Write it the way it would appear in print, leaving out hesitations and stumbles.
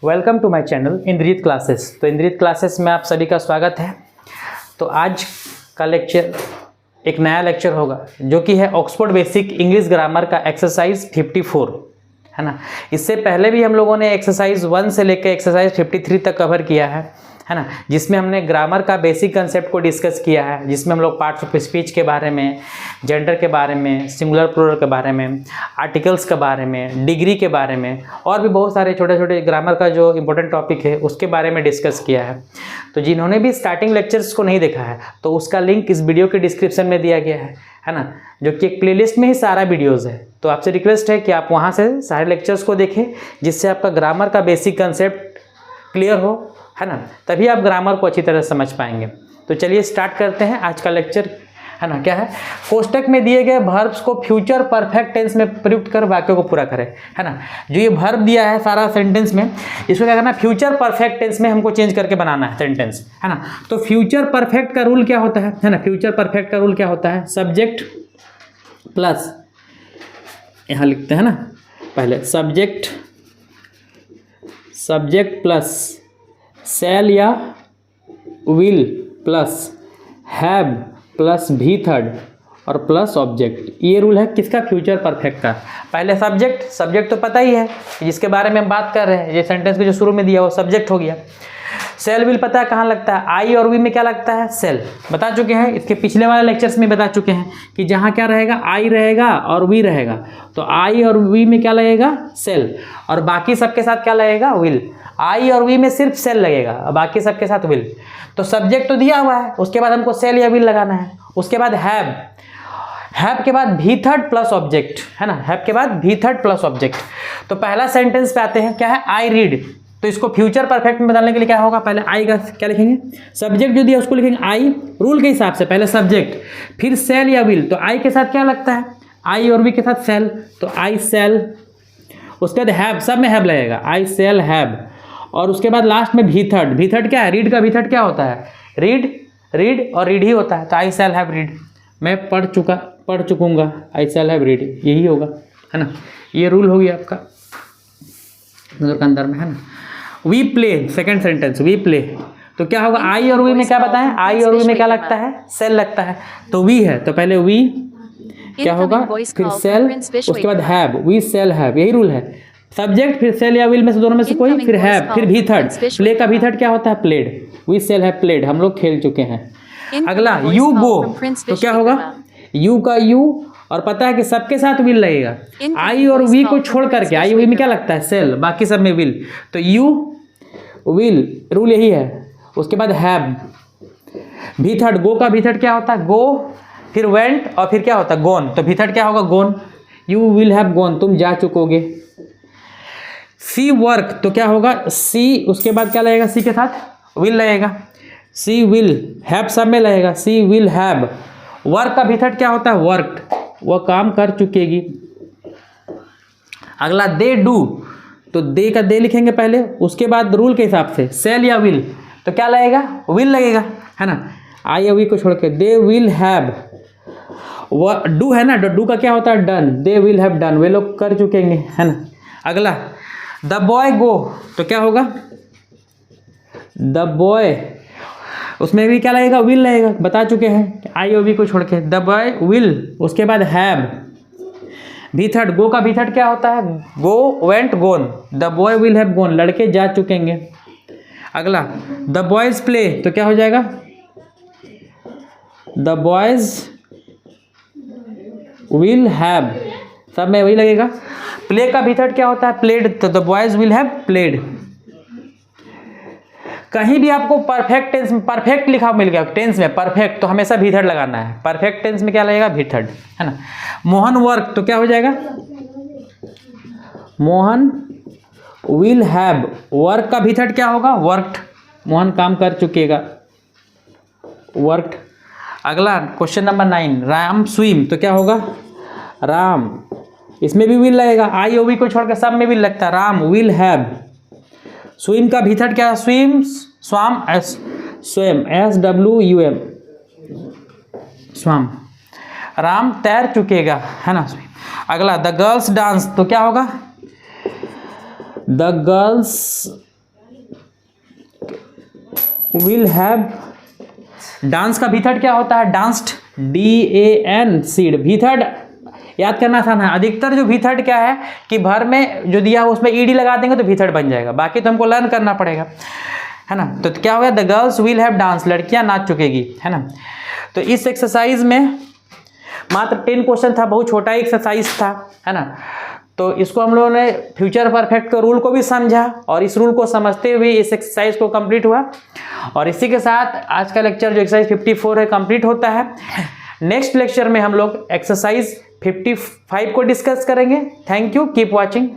Welcome to my channel Indrajeet classes. तो Indrajeet classes में आप सभी का स्वागत है। तो आज का लेक्चर एक नया लेक्चर होगा जो कि है ऑक्सफोर्ड बेसिक इंग्लिश ग्रामर का एक्सरसाइज 54, है ना। इससे पहले भी हम लोगों ने एक्सरसाइज 1 से लेकर एक्सरसाइज 53 तक कवर किया है ना, जिसमें हमने ग्रामर का बेसिक कंसेप्ट को डिस्कस किया है, जिसमें हम लोग पार्ट्स ऑफ स्पीच के बारे में, जेंडर के बारे में, सिंगुलर प्लूरल के बारे में, आर्टिकल्स के बारे में, डिग्री के बारे में और भी बहुत सारे छोटे छोटे ग्रामर का जो इंपॉर्टेंट टॉपिक है उसके बारे में डिस्कस किया है। तो जिन्होंने भी स्टार्टिंग लेक्चर्स को नहीं देखा है तो उसका लिंक इस वीडियो के डिस्क्रिप्शन में दिया गया है ना, जो कि एक प्लेलिस्ट में ही सारा वीडियोज़ है। तो आपसे रिक्वेस्ट है कि आप वहाँ से सारे लेक्चर्स को देखें, जिससे आपका ग्रामर का बेसिक कंसेप्ट क्लियर हो, है ना, तभी आप ग्रामर को अच्छी तरह समझ पाएंगे। तो चलिए स्टार्ट करते हैं आज का लेक्चर, है ना। क्या है, कोष्टक में दिए गए वर्ब्स को फ्यूचर परफेक्ट टेंस में प्रयुक्त कर वाक्यों को पूरा करें, है ना। जो ये वर्ब दिया है सारा सेंटेंस में, इसको क्या करना है, फ्यूचर परफेक्ट टेंस में हमको चेंज करके बनाना है सेंटेंस, है ना। तो फ्यूचर परफेक्ट का रूल क्या होता है ना, फ्यूचर परफेक्ट का रूल क्या होता है, सब्जेक्ट प्लस, यहाँ लिखते हैं ना पहले, सब्जेक्ट प्लस शैल या विल प्लस हैव प्लस भी थर्ड और प्लस ऑब्जेक्ट। ये रूल है किसका, फ्यूचर परफेक्ट का। पहले सब्जेक्ट तो पता ही है जिसके बारे में हम बात कर रहे हैं, ये सेंटेंस के जो शुरू में दिया वो सब्जेक्ट हो गया। सेल विल पता है कहाँ लगता है, आई और वी में क्या लगता है, सेल। बता चुके हैं, इसके पिछले वाले लेक्चर्स में बता चुके हैं कि जहाँ क्या रहेगा, आई रहेगा और वी रहेगा, तो आई और वी में क्या लगेगा, सेल, और बाकी सबके साथ क्या लगेगा, विल। आई और वी में सिर्फ सेल लगेगा और बाकी सबके साथ विल। तो सब्जेक्ट तो दिया हुआ है, उसके बाद हमको सेल या विल लगाना है। उसके बाद हैव के बाद भी थर्ड प्लस ऑब्जेक्ट, है ना, हैव के बाद भी थर्ड प्लस ऑब्जेक्ट। तो पहला सेंटेंस पे आते हैं, क्या है, आई रीड। तो इसको फ्यूचर परफेक्ट में बदलने के लिए क्या होगा, पहले आई का क्या लिखेंगे, सब्जेक्ट जो दिया उसको लिखेंगे आई, रूल के हिसाब से पहले सब्जेक्ट फिर सेल या विल। तो आई के साथ क्या लगता है, आई और वी के साथ सेल, तो आई सेल। उसके बाद हैव, सब में हैव लगेगा, आई सेल हैव। और उसके बाद लास्ट में भी थर्ड क्या है, रीड का भी थर्ड क्या होता है, रीड और रीड ही होता है। तो आई सेल हैव रीड, मैं पढ़ चुकूंगा, आई सेल हैव रीड, यही होगा, है ना। ये रूल हो गया आपका के अंदर में, है ना। We play, second sentence we play, तो क्या होगा, आई और वी में क्या बताएं, आई और वी में क्या लगता है, सेल लगता है, तो वी है, तो पहले वी क्या होगा, फिर सेल, उसके बाद हैव, वी सेल हैव, यही रूल है। सब्जेक्ट फिर सेल या विल में से दोनों में से कोई, फिर हैव, फिर भी थर्ड। प्ले का भी थर्ड क्या होता है, played, we shall have played, हम लोग खेल चुके हैं। अगला यू गो, तो क्या होगा, यू का यू, और पता है कि सबके साथ विल लगेगा, आई और वी को छोड़ करके, आई वी में क्या लगता है, सेल, बाकी सब में विल, तो यू विल, रूल यही है। उसके बाद हैव, भी थर्ड, गो का भी थर्ड क्या होता है, गो, फिर वेंट और फिर क्या होता है, गोन, तो भी थर्ड क्या होगा, गोन, यू विल हैव गोन, तुम जा चुकोगे। सी वर्क, तो क्या होगा, सी, उसके बाद क्या लगेगा, सी के साथ विल लगेगा, सी विल, हैव सब में लगेगा, सी विल हैव। वर्क का भी थर्ड क्या होता है, वर्कड, वह काम कर चुकेगी। अगला दे डू, तो दे का दे लिखेंगे पहले, उसके बाद रूल के हिसाब से सेल या विल, तो क्या लगेगा, विल लगेगा, है ना। आई या वी को छोड़ के दे विल हैव, वह डू है ना, डू का क्या होता है, done, they will have done, वे लोग कर चुकेंगे, है ना। अगला द बॉय गो, तो क्या होगा, द बॉय, उसमें भी क्या लगेगा, विल लगेगा, बता चुके हैं आई और वी को छोड़ के, द बॉय विल। उसके बाद हैव, भी थर्ड, गो का भी थर्ड क्या होता है, go went gone, the boy will have gone, लड़के जा चुकेंगे। अगला द बॉयज प्ले, तो क्या हो जाएगा, द बॉयज विल हैव, सब में वही लगेगा। प्ले का भी थर्ड क्या होता है, प्लेड, तो the boys will have played. कहीं भी आपको परफेक्ट टेंस में परफेक्ट लिखा मिल गया, टेंस में परफेक्ट, तो हमेशा भी थर्ड लगाना है, परफेक्ट टेंस में क्या लगेगा, भी थर्ड, है ना। मोहन वर्क, तो क्या हो जाएगा, मोहन विल हैव, वर्क का भी थर्ड क्या होगा, वर्कड, मोहन काम कर चुकेगा, वर्कड। अगला क्वेश्चन नंबर 9, राम स्विम, तो क्या होगा, राम, इसमें भी विल लगेगा, आई ओ वी को छोड़कर सब में विल लगता है, राम विल हैव। स्विम का भी थर्ड क्या है, स्विम, स्वाम, एस, स्वयं, SWUM, स्वाम, राम तैर चुकेगा, है ना। अगला द गर्ल्स डांस, तो क्या होगा, the girls will have, dance का भी थर्ड क्या होता है, डांस्ड, DAN सीड, भी थर्ड याद करना आसान है। अधिकतर जो भी थर्ड क्या है कि भर में जो दिया उसमें ED लगा देंगे तो भी थर्ड बन जाएगा, बाकी तो हमको लर्न करना पड़ेगा, है ना। तो क्या हो गया, the girls will have dance, लड़कियां नाच चुकेगी, है ना। तो इस एक्सरसाइज में मात्र 10 क्वेश्चन था, बहुत छोटा एक्सरसाइज था, है ना। तो इसको हम लोगों ने फ्यूचर परफेक्ट के रूल को भी समझा और इस रूल को समझते हुए इस एक्सरसाइज को कंप्लीट हुआ। और इसी के साथ आज का लेक्चर जो एक्सरसाइज 54 है कंप्लीट होता है। नेक्स्ट लेक्चर में हम लोग एक्सरसाइज 55 को डिस्कस करेंगे। Thank you, keep watching.